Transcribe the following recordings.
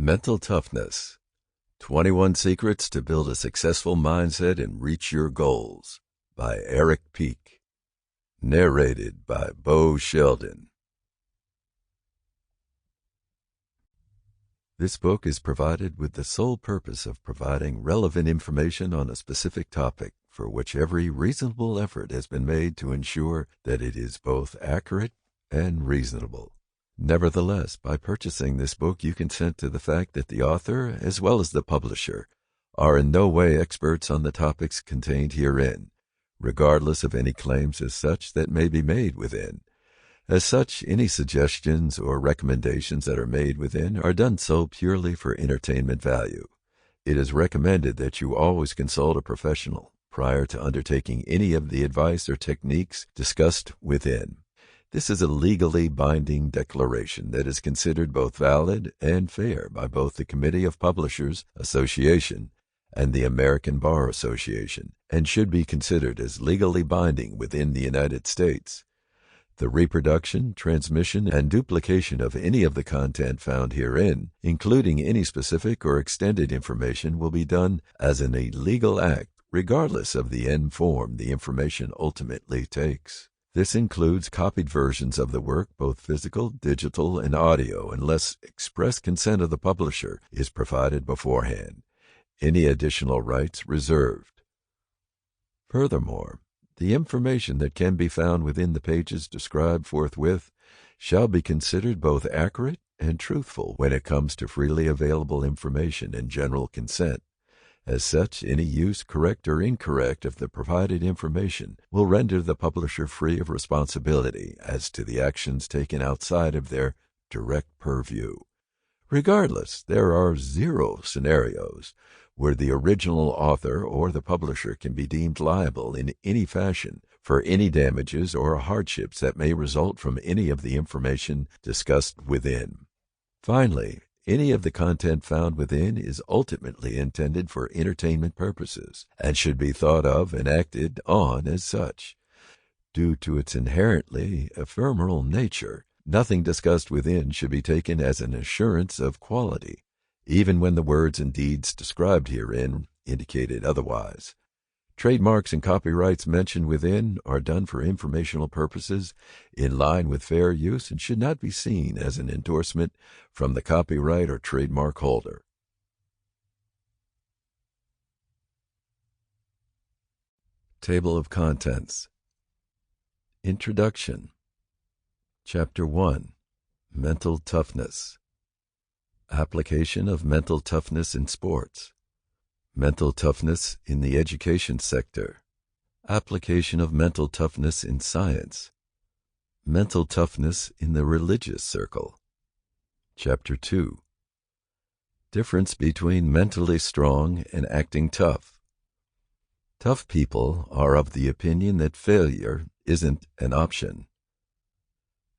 Mental Toughness 21 Secrets to Build a Successful Mindset and Reach Your Goals by Eric Peake. Narrated by Sheldon. This book is provided with the sole purpose of providing relevant information on a specific topic for which every reasonable effort has been made to ensure that it is both accurate and reasonable. Nevertheless, by purchasing this book, you consent to the fact that the author, as well as the publisher, are in no way experts on the topics contained herein, regardless of any claims as such that may be made within. As such, any suggestions or recommendations that are made within are done so purely for entertainment value. It is recommended that you always consult a professional prior to undertaking any of the advice or techniques discussed within. This is a legally binding declaration that is considered both valid and fair by both the Committee of Publishers Association and the American Bar Association, and should be considered as legally binding within the United States. The reproduction, transmission, and duplication of any of the content found herein, including any specific or extended information, will be done as an illegal act, regardless of the end form the information ultimately takes. This includes copied versions of the work, both physical, digital, and audio, unless express consent of the publisher is provided beforehand. Any additional rights reserved. Furthermore, the information that can be found within the pages described forthwith shall be considered both accurate and truthful when it comes to freely available information and general consent. As such, any use, correct or incorrect, of the provided information will render the publisher free of responsibility as to the actions taken outside of their direct purview. Regardless, there are 0 scenarios where the original author or the publisher can be deemed liable in any fashion for any damages or hardships that may result from any of the information discussed within. Finally, any of the content found within is ultimately intended for entertainment purposes and should be thought of and acted on as such. Due to its inherently ephemeral nature, nothing discussed within should be taken as an assurance of quality, even when the words and deeds described herein indicated otherwise. Trademarks and copyrights mentioned within are done for informational purposes in line with fair use and should not be seen as an endorsement from the copyright or trademark holder. Table of Contents. Introduction. Chapter 1. Mental Toughness. Application of mental toughness in sports. Mental toughness in the education sector. Application of mental toughness in science. Mental toughness in the religious circle. Chapter 2. Difference between mentally strong and acting tough. Tough people are of the opinion that failure isn't an option.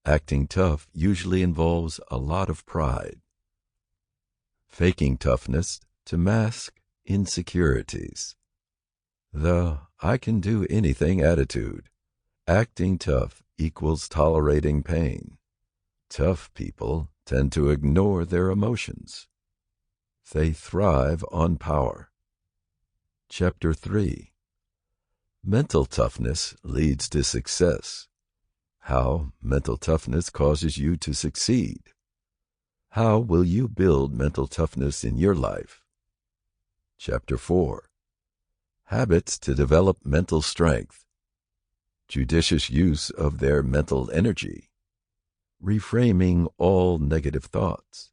Acting tough usually involves a lot of pride. Faking toughness to mask insecurities. The I can do anything attitude. Acting tough equals tolerating pain. Tough people tend to ignore their emotions. They thrive on power. Chapter 3. Mental toughness leads to success. How mental toughness causes you to succeed. How will you build mental toughness in your life? Chapter 4. Habits to develop mental strength. Judicious use of their mental energy. Reframing all negative thoughts.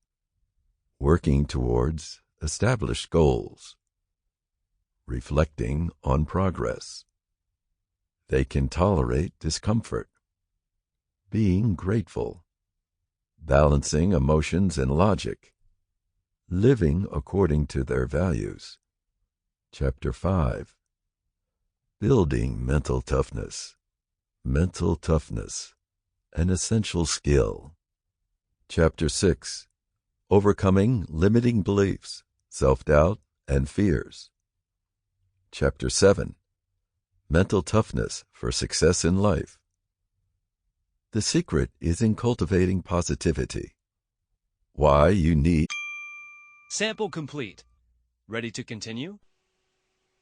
Working towards established goals. Reflecting on progress. They can tolerate discomfort. Being grateful. Balancing emotions and logic. Living according to their values. Chapter 5. Building mental toughness. Mental toughness, an essential skill. Chapter 6. Overcoming limiting beliefs, self-doubt, and fears. Chapter 7. Mental toughness for success in life. The secret is in cultivating positivity. Why you need Sample complete. Ready to continue?